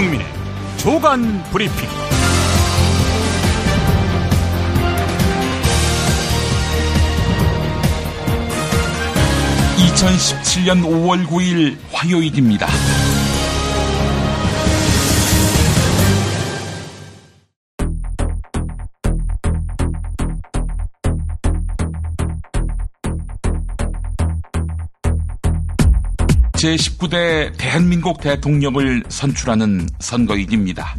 김용민의 조간 브리핑. 2017년 5월 9일 화요일입니다. 제19대 대한민국 대통령을 선출하는 선거일입니다.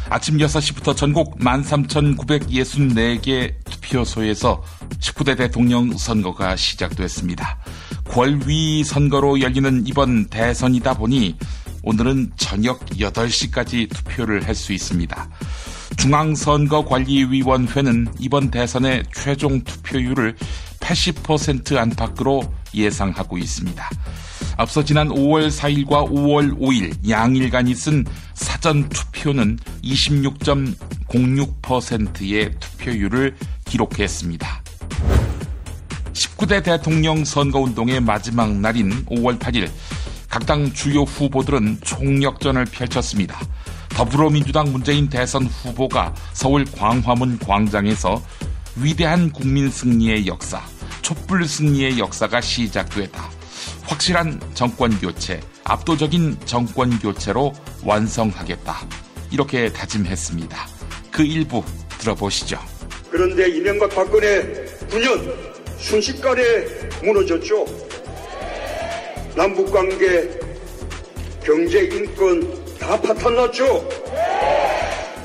아침 6시부터 전국 13,964개 투표소에서 19대 대통령 선거가 시작됐습니다. 권위 선거로 열리는 이번 대선이다 보니 오늘은 저녁 8시까지 투표를 할 수 있습니다. 중앙선거관리위원회는 이번 대선의 최종 투표율을 80% 안팎으로 예상하고 있습니다. 앞서 지난 5월 4일과 5월 5일 양일간이 쓴 사전 투표는 26.06%의 투표율을 기록했습니다. 19대 대통령 선거운동의 마지막 날인 5월 8일 각 당 주요 후보들은 총력전을 펼쳤습니다. 더불어민주당 문재인 대선 후보가 서울 광화문 광장에서 위대한 국민 승리의 역사, 촛불 승리의 역사가 시작됐다. 확실한 정권교체, 압도적인 정권교체로 완성하겠다. 이렇게 다짐했습니다. 그 일부 들어보시죠. 그런데 이명박 박근혜 9년 순식간에 무너졌죠. 남북관계, 경제, 인권 다 파탄났죠.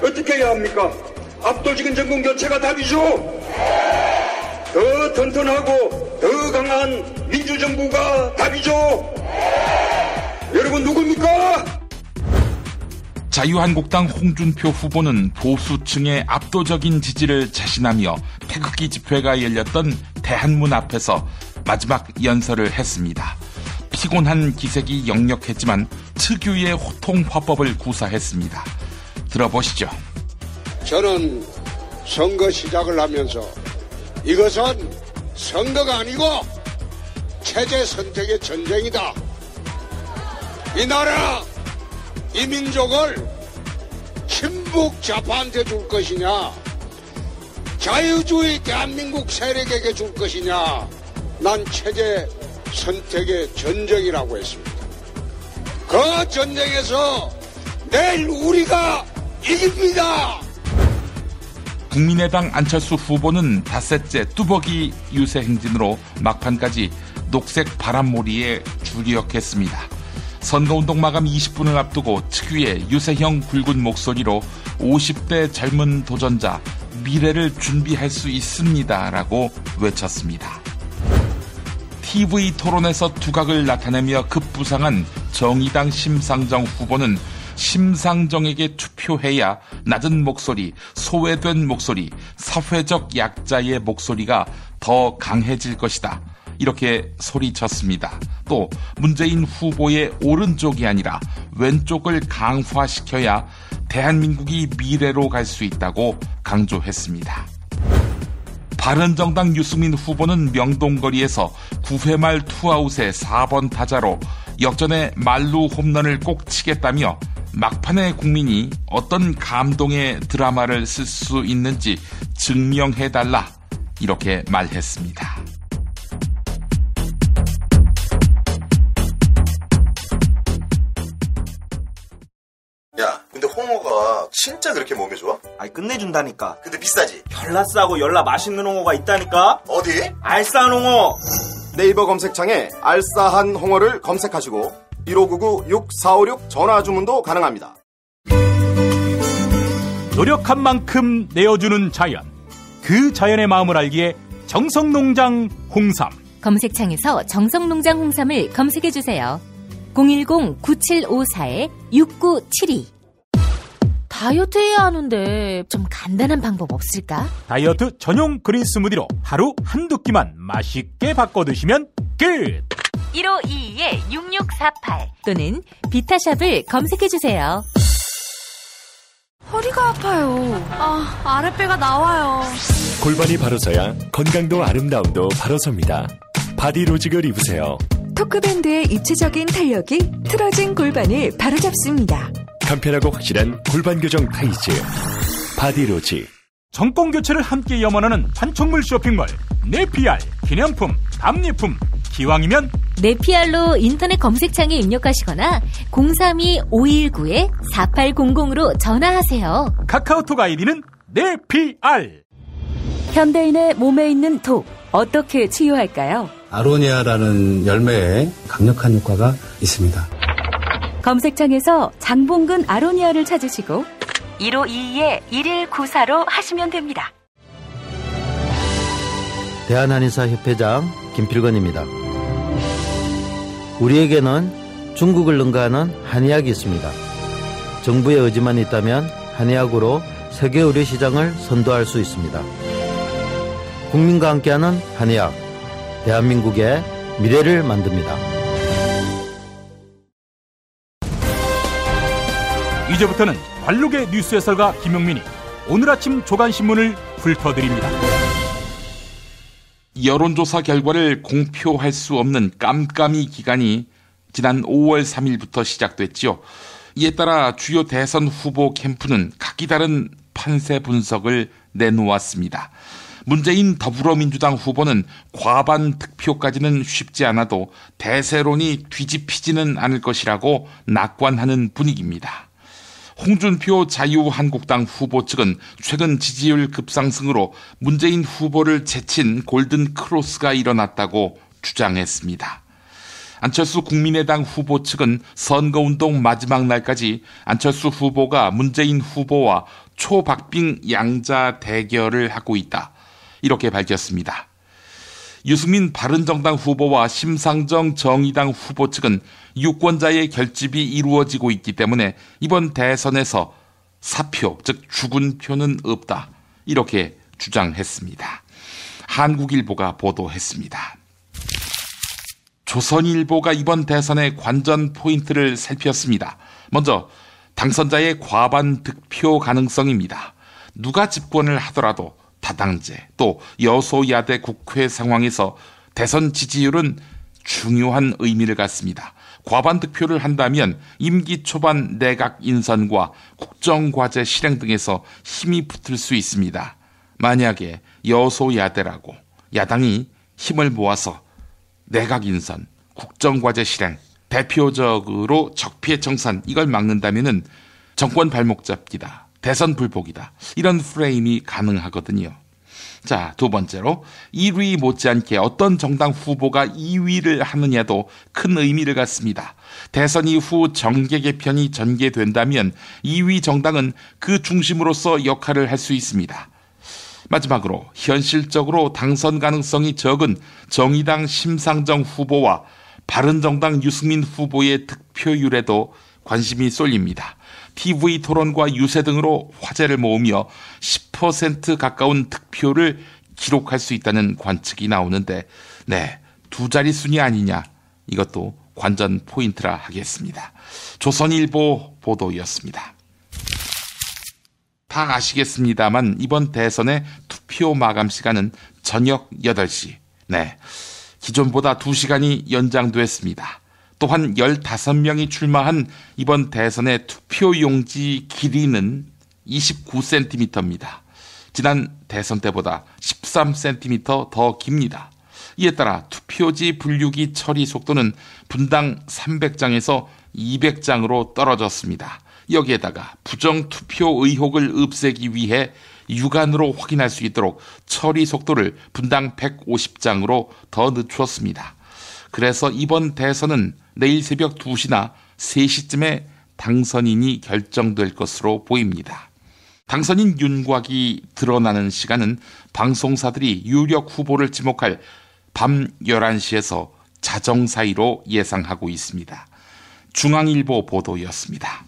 어떻게 해야 합니까? 압도적인 정권교체가 답이죠. 더 튼튼하고 더 강한 민주정부가 답이죠. 여러분 누굽니까? 자유한국당 홍준표 후보는 보수층의 압도적인 지지를 자신하며 태극기 집회가 열렸던 대한문 앞에서 마지막 연설을 했습니다. 피곤한 기색이 역력했지만 특유의 호통화법을 구사했습니다. 들어보시죠. 저는 선거 시작을 하면서 이것은 선거가 아니고 체제 선택의 전쟁이다. 이 나라, 이 민족을 친북 좌파한테 줄 것이냐, 자유주의 대한민국 세력에게 줄 것이냐, 난 체제 선택의 전쟁이라고 했습니다. 그 전쟁에서 내일 우리가 이깁니다. 국민의당 안철수 후보는 닷새째 뚜벅이 유세 행진으로 막판까지 녹색 바람몰이에 주력했습니다. 선거운동 마감 20분을 앞두고 특유의 유세형 굵은 목소리로 50대 젊은 도전자 미래를 준비할 수 있습니다라고 외쳤습니다. TV 토론에서 두각을 나타내며 급부상한 정의당 심상정 후보는 심상정에게 투표해야 낮은 목소리, 소외된 목소리, 사회적 약자의 목소리가 더 강해질 것이다. 이렇게 소리쳤습니다. 또 문재인 후보의 오른쪽이 아니라 왼쪽을 강화시켜야 대한민국이 미래로 갈 수 있다고 강조했습니다. 바른정당 유승민 후보는 명동거리에서 9회 말 투아웃의 4번 타자로 역전의 만루 홈런을 꼭 치겠다며 막판에 국민이 어떤 감동의 드라마를 쓸 수 있는지 증명해달라 이렇게 말했습니다. 야, 근데 홍어가 진짜 그렇게 몸에 좋아? 아이 끝내준다니까. 근데 비싸지? 열나 싸고 열나 맛있는 홍어가 있다니까. 어디? 알싸한 홍어. 네이버 검색창에 알싸한 홍어를 검색하시고 1599-6456 전화 주문도 가능합니다. 노력한 만큼 내어주는 자연, 그 자연의 마음을 알기에 정성농장 홍삼. 검색창에서 정성농장 홍삼을 검색해주세요. 010-9754-6972. 다이어트 해야 하는데 좀 간단한 방법 없을까? 다이어트 전용 그린 스무디로 하루 한두 끼만 맛있게 바꿔 드시면 끝! 1522-6648 또는 비타샵을 검색해주세요. 허리가 아파요. 아랫배가 나와요. 골반이 바로서야 건강도 아름다움도 바로섭니다. 바디로직을 입으세요. 토크밴드의 입체적인 탄력이 틀어진 골반을 바로잡습니다. 간편하고 확실한 골반 교정 타이즈 바디로직. 정권 교체를 함께 염원하는 판촉물 쇼핑몰 네피알. 기념품, 답례품, 기왕이면 네피알로 인터넷 검색창에 입력하시거나 032-519-4800으로 전화하세요. 카카오톡 아이디는 네피알. 현대인의 몸에 있는 독, 어떻게 치유할까요? 아로니아라는 열매에 강력한 효과가 있습니다. 검색창에서 장봉근 아로니아를 찾으시고 1522-1194로 하시면 됩니다. 대한한의사협회장 김필건입니다. 우리에게는 중국을 능가하는 한의학이 있습니다. 정부의 의지만 있다면 한의학으로 세계 의료 시장을 선도할 수 있습니다. 국민과 함께하는 한의학, 대한민국의 미래를 만듭니다. 이제부터는 관록의 뉴스 해설가 김용민이 오늘 아침 조간신문을 훑어드립니다. 여론조사 결과를 공표할 수 없는 깜깜이 기간이 지난 5월 3일부터 시작됐죠. 이에 따라 주요 대선 후보 캠프는 각기 다른 판세 분석을 내놓았습니다. 문재인 더불어민주당 후보는 과반 득표까지는 쉽지 않아도 대세론이 뒤집히지는 않을 것이라고 낙관하는 분위기입니다. 홍준표 자유한국당 후보 측은 최근 지지율 급상승으로 문재인 후보를 제친 골든 크로스가 일어났다고 주장했습니다. 안철수 국민의당 후보 측은 선거운동 마지막 날까지 안철수 후보가 문재인 후보와 초박빙 양자 대결을 하고 있다, 이렇게 밝혔습니다. 유승민 바른정당 후보와 심상정 정의당 후보 측은 유권자의 결집이 이루어지고 있기 때문에 이번 대선에서 사표, 즉 죽은 표는 없다, 이렇게 주장했습니다. 한국일보가 보도했습니다. 조선일보가 이번 대선의 관전 포인트를 살폈습니다. 먼저 당선자의 과반 득표 가능성입니다. 누가 집권을 하더라도 다당제 또 여소야대 국회 상황에서 대선 지지율은 중요한 의미를 갖습니다. 과반 득표를 한다면 임기 초반 내각 인선과 국정과제 실행 등에서 힘이 붙을 수 있습니다. 만약에 여소야대라고 야당이 힘을 모아서 내각 인선, 국정과제 실행, 대표적으로 적폐청산 이걸 막는다면은 정권 발목 잡기다, 대선 불복이다, 이런 프레임이 가능하거든요. 자, 두 번째로 1위 못지않게 어떤 정당 후보가 2위를 하느냐도 큰 의미를 갖습니다. 대선 이후 정계 개편이 전개된다면 2위 정당은 그 중심으로서 역할을 할 수 있습니다. 마지막으로 현실적으로 당선 가능성이 적은 정의당 심상정 후보와 바른정당 유승민 후보의 득표율에도 관심이 쏠립니다. TV 토론과 유세 등으로 화제를 모으며 10% 가까운 득표를 기록할 수 있다는 관측이 나오는데, 네, 두 자릿수냐 아니냐, 이것도 관전 포인트라 하겠습니다. 조선일보 보도였습니다. 다 아시겠습니다만 이번 대선의 투표 마감 시간은 저녁 8시. 네, 기존보다 2시간이 연장됐습니다. 또한 15명이 출마한 이번 대선의 투표용지 길이는 29cm입니다. 지난 대선 때보다 13cm 더 깁니다. 이에 따라 투표지 분류기 처리 속도는 분당 300장에서 200장으로 떨어졌습니다. 여기에다가 부정투표 의혹을 없애기 위해 육안으로 확인할 수 있도록 처리 속도를 분당 150장으로 더 늦추었습니다. 그래서 이번 대선은 내일 새벽 2시나 3시쯤에 당선인이 결정될 것으로 보입니다. 당선인 윤곽이 드러나는 시간은 방송사들이 유력 후보를 지목할 밤 11시에서 자정 사이로 예상하고 있습니다. 중앙일보 보도였습니다.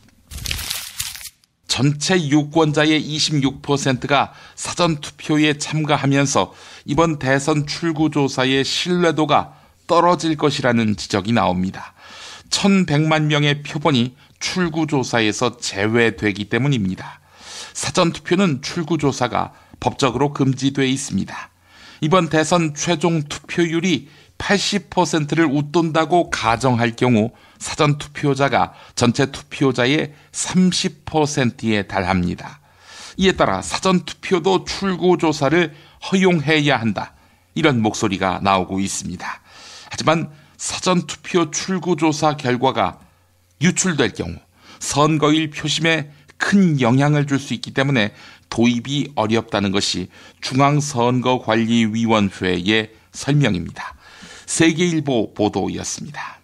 전체 유권자의 26%가 사전투표에 참가하면서 이번 대선 출구조사의 신뢰도가 떨어질 것이라는 지적이 나옵니다. 1,100만 명의 표본이 출구조사에서 제외되기 때문입니다. 사전투표는 출구조사가 법적으로 금지돼 있습니다. 이번 대선 최종 투표율이 80%를 웃돈다고 가정할 경우 사전투표자가 전체 투표자의 30%에 달합니다. 이에 따라 사전투표도 출구조사를 허용해야 한다. 이런 목소리가 나오고 있습니다. 하지만 사전투표 출구조사 결과가 유출될 경우 선거일 표심에 큰 영향을 줄 수 있기 때문에 도입이 어렵다는 것이 중앙선거관리위원회의 설명입니다. 세계일보 보도였습니다.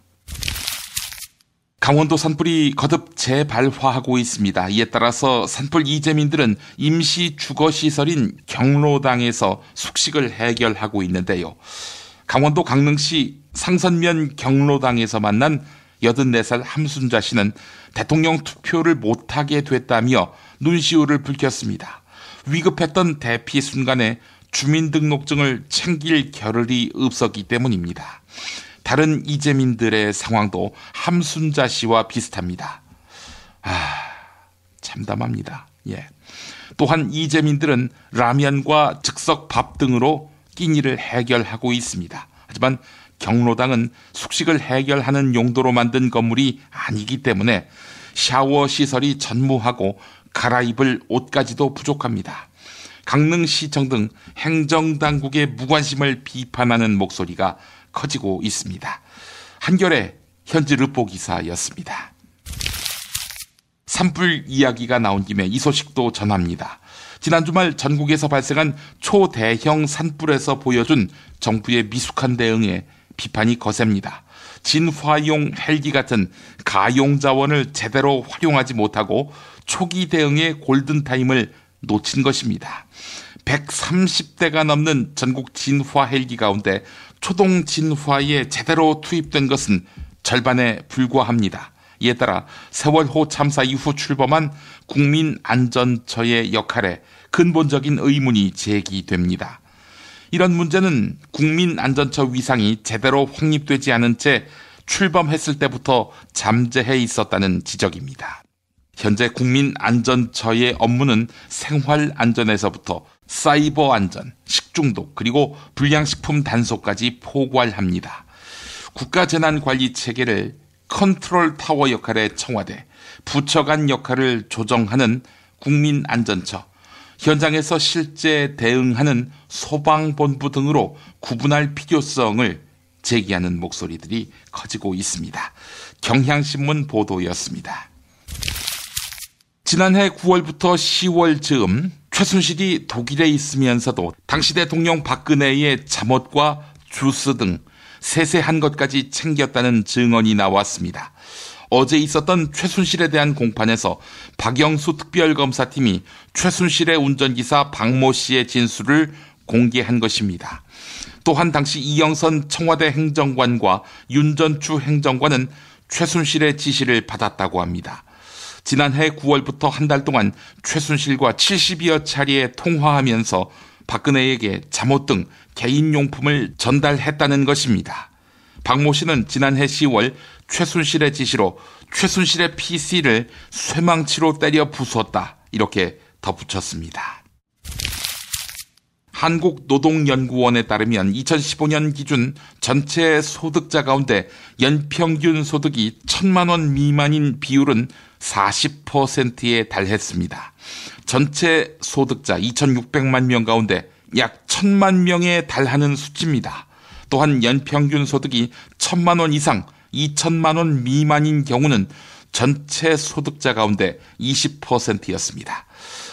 강원도 산불이 거듭 재발화하고 있습니다. 이에 따라서 산불 이재민들은 임시 주거시설인 경로당에서 숙식을 해결하고 있는데요. 강원도 강릉시 상선면 경로당에서 만난 84살 함순자 씨는 대통령 투표를 못하게 됐다며 눈시울을 붉혔습니다. 위급했던 대피 순간에 주민등록증을 챙길 겨를이 없었기 때문입니다. 다른 이재민들의 상황도 함순자 씨와 비슷합니다. 참담합니다. 예. 또한 이재민들은 라면과 즉석 밥 등으로 끼니를 해결하고 있습니다. 하지만 경로당은 숙식을 해결하는 용도로 만든 건물이 아니기 때문에 샤워 시설이 전무하고 갈아입을 옷까지도 부족합니다. 강릉시청 등 행정당국의 무관심을 비판하는 목소리가 커지고 있습니다. 한겨레 현지르포 기사였습니다. 산불 이야기가 나온 김에 이 소식도 전합니다. 지난 주말 전국에서 발생한 초대형 산불에서 보여준 정부의 미숙한 대응에 비판이 거셉니다. 진화용 헬기 같은 가용 자원을 제대로 활용하지 못하고 초기 대응의 골든타임을 놓친 것입니다. 130대가 넘는 전국 진화 헬기 가운데 초동 진화에 제대로 투입된 것은 절반에 불과합니다. 이에 따라 세월호 참사 이후 출범한 국민안전처의 역할에 근본적인 의문이 제기됩니다. 이런 문제는 국민안전처 위상이 제대로 확립되지 않은 채 출범했을 때부터 잠재해 있었다는 지적입니다. 현재 국민안전처의 업무는 생활안전에서부터 사이버 안전, 식중독, 그리고 불량식품 단속까지 포괄합니다. 국가재난관리체계를 컨트롤 타워 역할의 청와대, 부처 간 역할을 조정하는 국민안전처, 현장에서 실제 대응하는 소방본부 등으로 구분할 필요성을 제기하는 목소리들이 커지고 있습니다. 경향신문 보도였습니다. 지난해 9월부터 10월 즈음 최순실이 독일에 있으면서도 당시 대통령 박근혜의 잠옷과 주스 등 세세한 것까지 챙겼다는 증언이 나왔습니다. 어제 있었던 최순실에 대한 공판에서 박영수 특별검사팀이 최순실의 운전기사 박모 씨의 진술을 공개한 것입니다. 또한 당시 이영선 청와대 행정관과 윤전추 행정관은 최순실의 지시를 받았다고 합니다. 지난해 9월부터 한 달 동안 최순실과 70여 차례에 통화하면서 박근혜에게 잠옷 등 개인용품을 전달했다는 것입니다. 박모 씨는 지난해 10월 최순실의 지시로 최순실의 PC를 쇠망치로 때려 부수었다. 이렇게 덧붙였습니다. 한국노동연구원에 따르면 2015년 기준 전체 소득자 가운데 연평균 소득이 1,000만 원 미만인 비율은 40%에 달했습니다. 전체 소득자 2,600만 명 가운데 약 1,000만 명에 달하는 수치입니다. 또한 연평균 소득이 1,000만 원 이상 2,000만 원 미만인 경우는 전체 소득자 가운데 20%였습니다.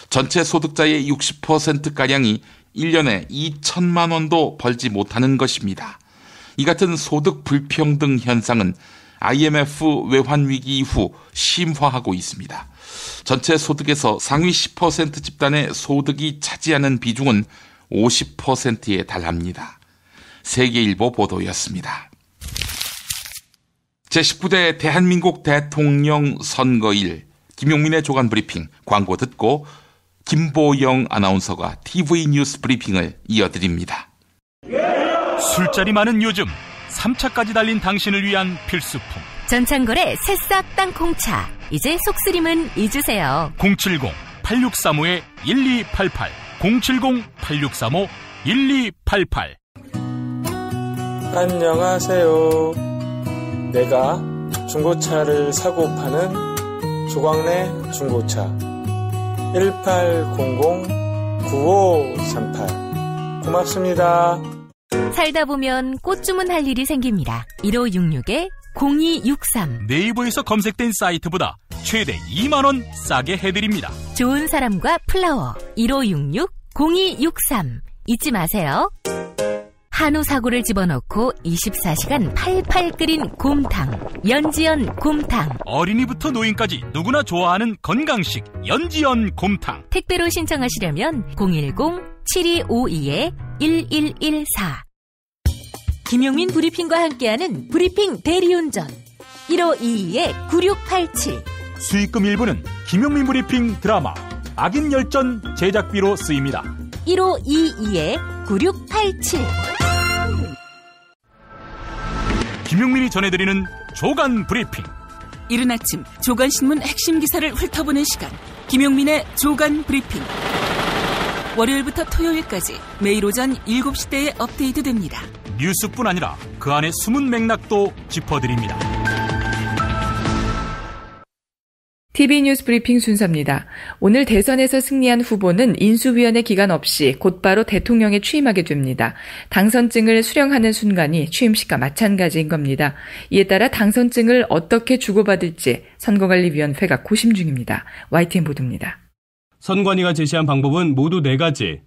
전체 소득자의 60%가량이 1년에 2,000만 원도 벌지 못하는 것입니다. 이 같은 소득 불평등 현상은 IMF 외환위기 이후 심화하고 있습니다. 전체 소득에서 상위 10% 집단의 소득이 차지하는 비중은 50%에 달합니다. 세계일보 보도였습니다. 제19대 대한민국 대통령 선거일 김용민의 조간 브리핑 광고 듣고 김보영 아나운서가 TV 뉴스 브리핑을 이어드립니다. 술자리 많은 요즘 3차까지 달린 당신을 위한 필수품 전창걸의 새싹 땅콩차. 이제 속쓰림은 잊으세요. 070-8635-1288 070-8635-1288 안녕하세요. 내가 중고차를 사고 파는 조광래 중고차 1800-9538 고맙습니다. 살다 보면 꽃 주문할 일이 생깁니다. 1566-0263 네이버에서 검색된 사이트보다 최대 2만원 싸게 해드립니다. 좋은 사람과 플라워 1566-0263 잊지 마세요. 한우 사고를 집어넣고 24시간 팔팔 끓인 곰탕 연지연 곰탕. 어린이부터 노인까지 누구나 좋아하는 건강식 연지연 곰탕. 택배로 신청하시려면 010-7252-1114. 김용민 브리핑과 함께하는 브리핑 대리운전 1522-9687. 수익금 일부는 김용민 브리핑 드라마 악인 열전 제작비로 쓰입니다. 1522-9687. 김용민이 전해드리는 조간 브리핑. 이른 아침 조간신문 핵심 기사를 훑어보는 시간, 김용민의 조간 브리핑. 월요일부터 토요일까지 매일 오전 7시대에 업데이트됩니다. 뉴스뿐 아니라 그 안에 숨은 맥락도 짚어드립니다. TV 뉴스 브리핑 순서입니다. 오늘 대선에서 승리한 후보는 인수위원회 기간 없이 곧바로 대통령에 취임하게 됩니다. 당선증을 수령하는 순간이 취임식과 마찬가지인 겁니다. 이에 따라 당선증을 어떻게 주고받을지 선거관리위원회가 고심 중입니다. YTN 보도입니다. 선관위가 제시한 방법은 모두 4가지.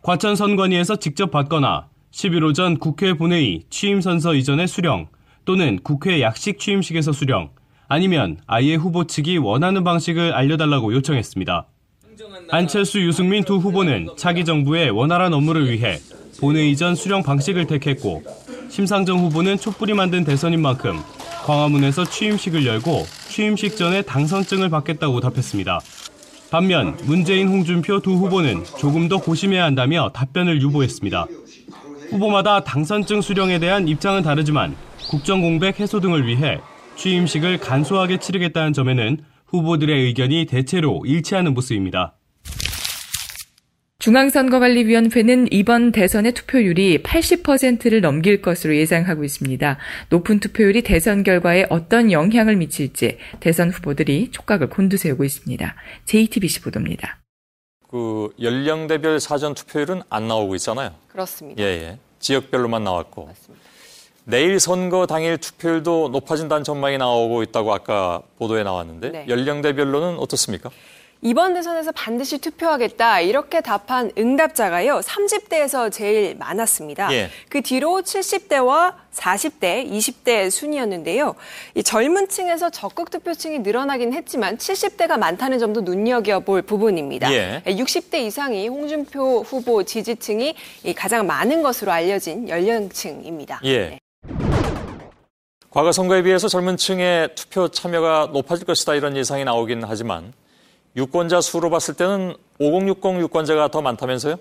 과천 선관위에서 직접 받거나 10일 오전 국회 본회의 취임선서 이전의 수령 또는 국회 약식 취임식에서 수령, 아니면 아예 후보 측이 원하는 방식을 알려달라고 요청했습니다. 안철수, 유승민 두 후보는 차기 정부의 원활한 업무를 위해 본회의 전 수령 방식을 택했고, 심상정 후보는 촛불이 만든 대선인 만큼 광화문에서 취임식을 열고 취임식 전에 당선증을 받겠다고 답했습니다. 반면 문재인, 홍준표 두 후보는 조금 더 고심해야 한다며 답변을 유보했습니다. 후보마다 당선증 수령에 대한 입장은 다르지만 국정공백 해소 등을 위해 취임식을 간소하게 치르겠다는 점에는 후보들의 의견이 대체로 일치하는 모습입니다. 중앙선거관리위원회는 이번 대선의 투표율이 80%를 넘길 것으로 예상하고 있습니다. 높은 투표율이 대선 결과에 어떤 영향을 미칠지 대선 후보들이 촉각을 곤두세우고 있습니다. JTBC 보도입니다. 연령대별 사전 투표율은 안 나오고 있잖아요. 그렇습니다. 예. 지역별로만 나왔고. 맞습니다. 내일 선거 당일 투표율도 높아진다는 전망이 나오고 있다고 아까 보도에 나왔는데 네. 연령대별로는 어떻습니까? 이번 대선에서 반드시 투표하겠다 이렇게 답한 응답자가요 30대에서 제일 많았습니다. 예. 그 뒤로 70대와 40대, 20대 순이었는데요. 이 젊은 층에서 적극 투표층이 늘어나긴 했지만 70대가 많다는 점도 눈여겨볼 부분입니다. 예. 60대 이상이 홍준표 후보 지지층이 가장 많은 것으로 알려진 연령층입니다. 예. 네. 과거 선거에 비해서 젊은 층의 투표 참여가 높아질 것이다 이런 예상이 나오긴 하지만 유권자 수로 봤을 때는 5060 유권자가 더 많다면서요?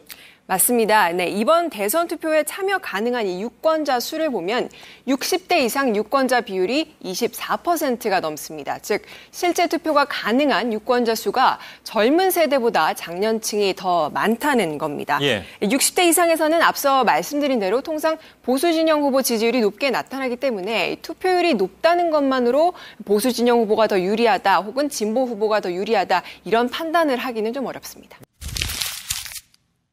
맞습니다. 네, 이번 대선 투표에 참여 가능한 이 유권자 수를 보면 60대 이상 유권자 비율이 24%가 넘습니다. 즉 실제 투표가 가능한 유권자 수가 젊은 세대보다 장년층이 더 많다는 겁니다. 예. 60대 이상에서는 앞서 말씀드린 대로 통상 보수 진영 후보 지지율이 높게 나타나기 때문에 투표율이 높다는 것만으로 보수 진영 후보가 더 유리하다 혹은 진보 후보가 더 유리하다 이런 판단을 하기는 좀 어렵습니다.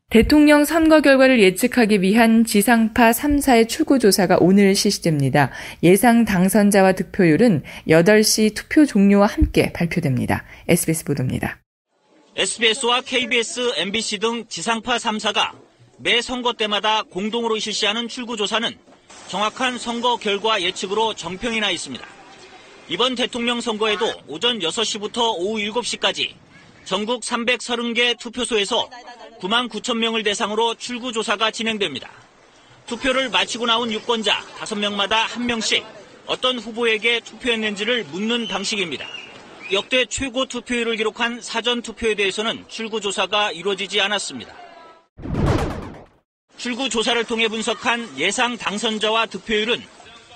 대통령 선거 결과를 예측하기 위한 지상파 3사의 출구조사가 오늘 실시됩니다. 예상 당선자와 득표율은 8시 투표 종료와 함께 발표됩니다. SBS 보도입니다. SBS와 KBS, MBC 등 지상파 3사가 매 선거 때마다 공동으로 실시하는 출구조사는 정확한 선거 결과 예측으로 정평이 나 있습니다. 이번 대통령 선거에도 오전 6시부터 오후 7시까지 전국 330개 투표소에서 9만 9천 명을 대상으로 출구조사가 진행됩니다. 투표를 마치고 나온 유권자 5명마다 1명씩 어떤 후보에게 투표했는지를 묻는 방식입니다. 역대 최고 투표율을 기록한 사전 투표에 대해서는 출구조사가 이루어지지 않았습니다. 출구조사를 통해 분석한 예상 당선자와 득표율은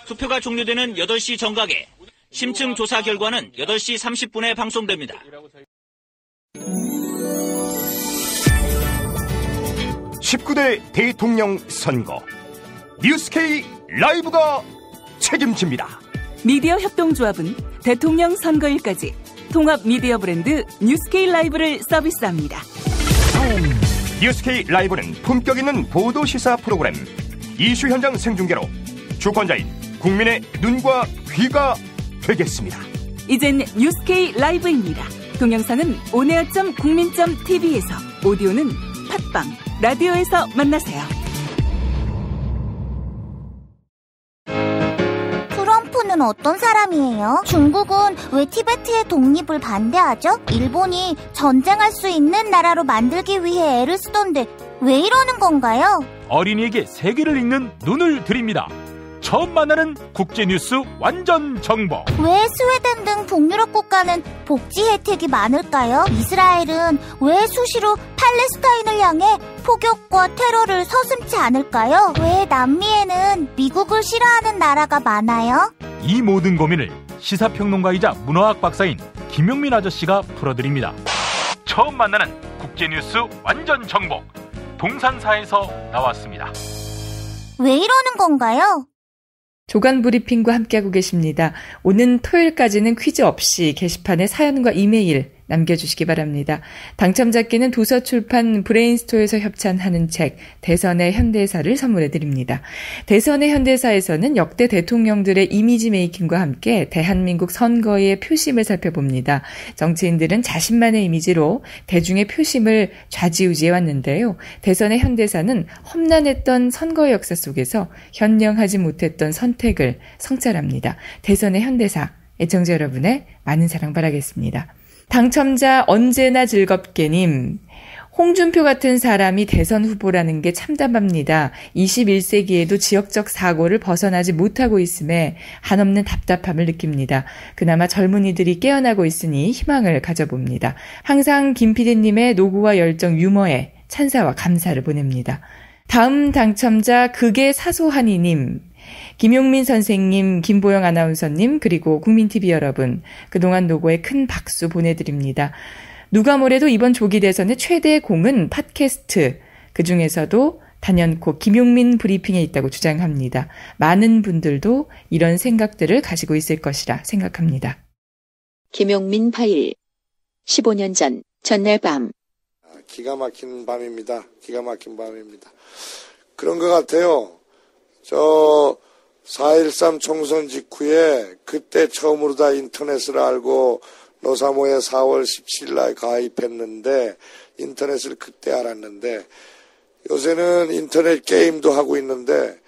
투표가 종료되는 8시 정각에 심층 조사 결과는 8시 30분에 방송됩니다. (19대) 대통령 선거 뉴스K 라이브가 책임집니다. 미디어 협동조합은 대통령 선거일까지 통합 미디어 브랜드 뉴스케이 라이브를 서비스합니다. 뉴스케이 라이브는 품격 있는 보도 시사 프로그램, 이슈 현장 생중계로 주권자인 국민의 눈과 귀가 되겠습니다. 이젠 뉴스케이 라이브입니다. 동영상은 온에어.국민.tv에서, 오디오는 팟빵, 라디오에서 만나세요. 트럼프는 어떤 사람이에요? 중국은 왜 티베트의 독립을 반대하죠? 일본이 전쟁할 수 있는 나라로 만들기 위해 애를 쓰던데 왜 이러는 건가요? 어린이에게 세계를 읽는 눈을 드립니다. 처음 만나는 국제뉴스 완전 정보. 왜 스웨덴 등 북유럽 국가는 복지 혜택이 많을까요? 이스라엘은 왜 수시로 팔레스타인을 향해 폭격과 테러를 서슴지 않을까요? 왜 남미에는 미국을 싫어하는 나라가 많아요? 이 모든 고민을 시사평론가이자 문화학 박사인 김용민 아저씨가 풀어드립니다. 처음 만나는 국제뉴스 완전 정보, 동산사에서 나왔습니다. 왜 이러는 건가요? 조간 브리핑과 함께하고 계십니다. 오는 토요일까지는 퀴즈 없이 게시판에 사연과 이메일 남겨주시기 바랍니다. 당첨자께는 도서출판 브레인스토어에서 협찬하는 책 대선의 현대사를 선물해드립니다. 대선의 현대사에서는 역대 대통령들의 이미지 메이킹과 함께 대한민국 선거의 표심을 살펴봅니다. 정치인들은 자신만의 이미지로 대중의 표심을 좌지우지해왔는데요. 대선의 현대사는 험난했던 선거 역사 속에서 현명하지 못했던 선택을 성찰합니다. 대선의 현대사, 애청자 여러분의 많은 사랑 바라겠습니다. 당첨자 언제나 즐겁게님, 홍준표 같은 사람이 대선 후보라는 게 참담합니다. 21세기에도 지역적 사고를 벗어나지 못하고 있음에 한없는 답답함을 느낍니다. 그나마 젊은이들이 깨어나고 있으니 희망을 가져봅니다. 항상 김 PD님의 노고와 열정, 유머에 찬사와 감사를 보냅니다. 다음 당첨자 극의 사소한이님, 김용민 선생님, 김보영 아나운서님, 그리고 국민TV 여러분, 그동안 노고에 큰 박수 보내드립니다. 누가 뭐래도 이번 조기 대선의 최대 공은 팟캐스트, 그중에서도 단연코 김용민 브리핑에 있다고 주장합니다. 많은 분들도 이런 생각들을 가지고 있을 것이라 생각합니다. 김용민 파일, 15년 전 전날 밤. 기가 막힌 밤입니다. 기가 막힌 밤입니다. 그런 것 같아요. 4.13 총선 직후에 그때 처음으로 다 인터넷을 알고 노사모에 4월 17일 날 가입했는데 인터넷을 그때 알았는데 요새는 인터넷 게임도 하고 있는데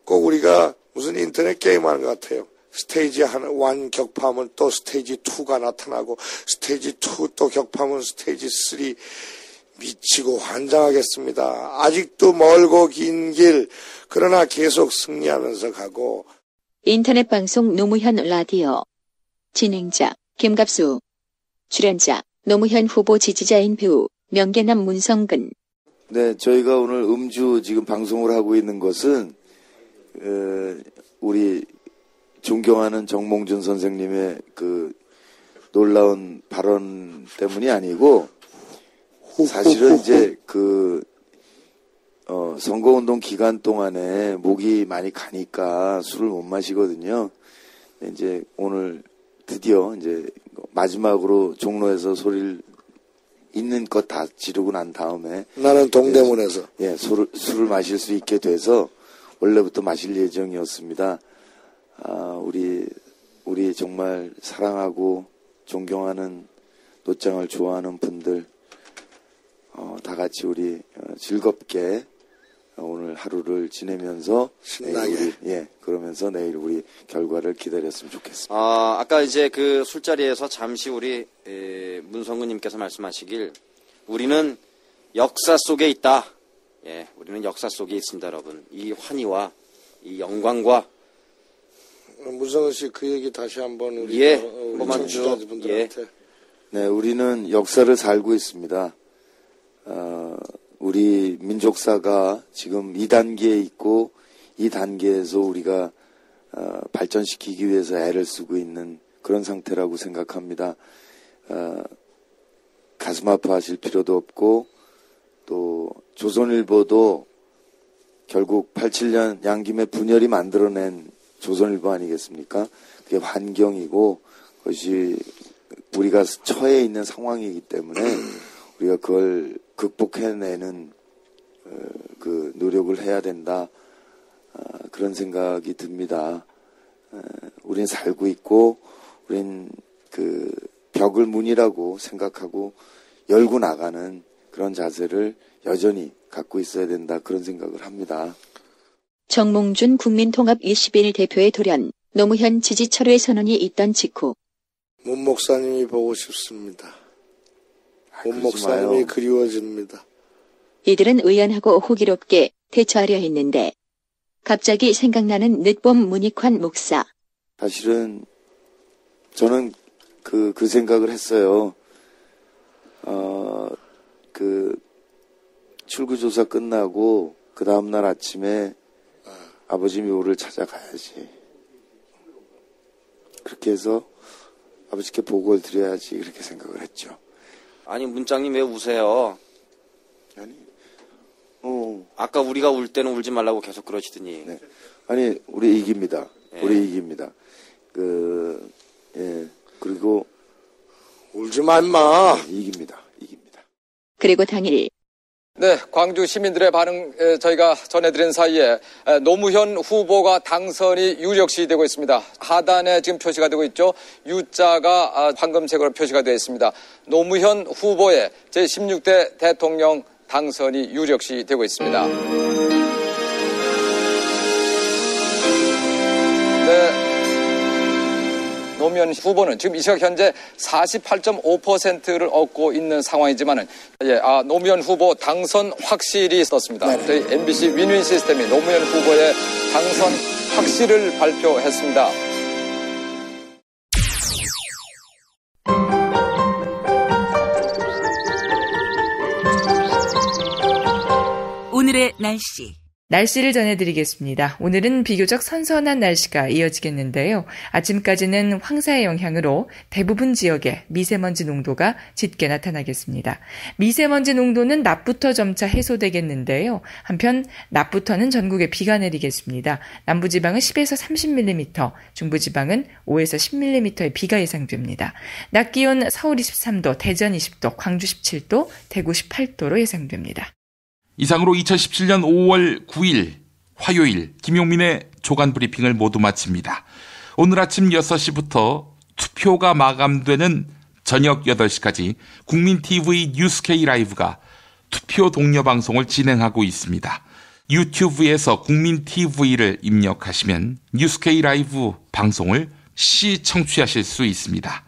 꼭 우리가 무슨 인터넷 게임 하는 것 같아요. 스테이지 1 격파하면 또 스테이지 2가 나타나고 스테이지 2 또 격파하면 스테이지 3 미치고 환장하겠습니다. 아직도 멀고 긴 길, 그러나 계속 승리하면서 가고. 인터넷 방송 노무현 라디오 진행자 김갑수, 출연자 노무현 후보 지지자인 배우 명계남 문성근. 네, 저희가 오늘 음주 지금 방송을 하고 있는 것은 우리 존경하는 정몽준 선생님의 그 놀라운 발언 때문이 아니고 사실은 이제 선거운동 기간 동안에 목이 많이 가니까 술을 못 마시거든요. 이제 오늘 드디어 이제 마지막으로 종로에서 소리를 있는 것 다 지르고 난 다음에 나는 동대문에서 술을 마실 수 있게 돼서 원래부터 마실 예정이었습니다. 우리 정말 사랑하고 존경하는 노장을 좋아하는 분들 다 같이 우리 즐겁게 오늘 하루를 지내면서 신나게 그러면서 내일 우리 결과를 기다렸으면 좋겠습니다. 아까 이제 그 술자리에서 잠시 우리 문성근님께서 말씀하시길 우리는 역사 속에 있다. 예, 우리는 역사 속에 있습니다, 여러분. 이 환희와 이 영광과 문성근 씨 그 얘기 다시 한번 우리 청취자분들한테. 네, 우리는 역사를 살고 있습니다. 우리 민족사가 지금 2단계에 있고 이 단계에서 우리가 발전시키기 위해서 애를 쓰고 있는 그런 상태라고 생각합니다. 가슴 아파하실 필요도 없고 또 조선일보도 결국 87년 양김의 분열이 만들어낸 조선일보 아니겠습니까? 그게 환경이고 그것이 우리가 처해 있는 상황이기 때문에 우리가 그걸 극복해내는 그 노력을 해야 된다. 그런 생각이 듭니다. 우린 살고 있고 우린 그 벽을 문이라고 생각하고 열고 나가는 그런 자세를 여전히 갖고 있어야 된다. 그런 생각을 합니다. 정몽준 국민통합 21 대표의 돌연 노무현 지지 철회 선언이 있던 직후 문 목사님이 보고 싶습니다. 문 목사님이 그리워집니다. 이들은 의연하고 호기롭게 대처하려 했는데 갑자기 생각나는 늦봄 문익환 목사. 사실은 저는 그 생각을 했어요. 그 출구조사 끝나고 그 다음날 아침에 아버지 묘를 찾아가야지. 그렇게 해서 아버지께 보고를 드려야지 그렇게 생각을 했죠. 아니 문장님 왜 우세요? 아니, 아까 우리가 울 때는 울지 말라고 계속 그러시더니. 네. 아니 우리 이깁니다. 네. 우리 이깁니다. 그리고 울지 마 임마. 이깁니다. 그리고 당일 네, 광주 시민들의 반응 저희가 전해드린 사이에 노무현 후보가 당선이 유력시 되고 있습니다. 하단에 지금 표시가 되고 있죠. U자가 황금색으로 표시가 되어 있습니다. 노무현 후보의 제16대 대통령 당선이 유력시 되고 있습니다. 네. 노무현 후보는 지금 이 시각 현재 48.5%를 얻고 있는 상황이지만은 노무현 후보 당선 확실히 떴습니다. 네. 저희 MBC 윈윈 시스템이 노무현 후보의 당선 확실을 발표했습니다. 오늘의 날씨. 날씨를 전해드리겠습니다. 오늘은 비교적 선선한 날씨가 이어지겠는데요. 아침까지는 황사의 영향으로 대부분 지역에 미세먼지 농도가 짙게 나타나겠습니다. 미세먼지 농도는 낮부터 점차 해소되겠는데요. 한편 낮부터는 전국에 비가 내리겠습니다. 남부지방은 10에서 30mm, 중부지방은 5에서 10mm의 비가 예상됩니다. 낮 기온 서울 23도, 대전 20도, 광주 17도, 대구 18도로 예상됩니다. 이상으로 2017년 5월 9일 화요일 김용민의 조간 브리핑을 모두 마칩니다. 오늘 아침 6시부터 투표가 마감되는 저녁 8시까지 국민TV 뉴스K 라이브가 투표 독려 방송을 진행하고 있습니다. 유튜브에서 국민TV를 입력하시면 뉴스K 라이브 방송을 시청취하실 수 있습니다.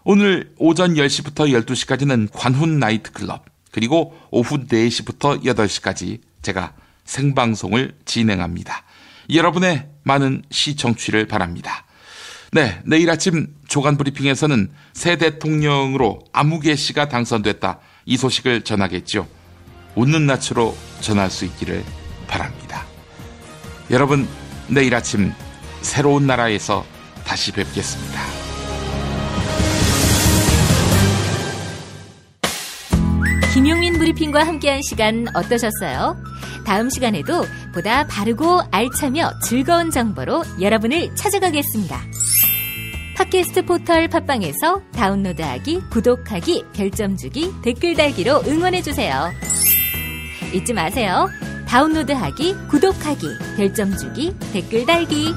오늘 오전 10시부터 12시까지는 관훈 나이트클럽, 그리고 오후 4시부터 8시까지 제가 생방송을 진행합니다. 여러분의 많은 시청취를 바랍니다. 네, 내일 아침 조간 브리핑에서는 새 대통령으로 아무개 씨가 당선됐다. 이 소식을 전하겠죠. 웃는 낯으로 전할 수 있기를 바랍니다. 여러분, 내일 아침 새로운 나라에서 다시 뵙겠습니다. 김용민 브리핑과 함께한 시간 어떠셨어요? 다음 시간에도 보다 바르고 알차며 즐거운 정보로 여러분을 찾아가겠습니다. 팟캐스트 포털 팟빵에서 다운로드하기, 구독하기, 별점 주기, 댓글 달기로 응원해주세요. 잊지 마세요. 다운로드하기, 구독하기, 별점 주기, 댓글 달기.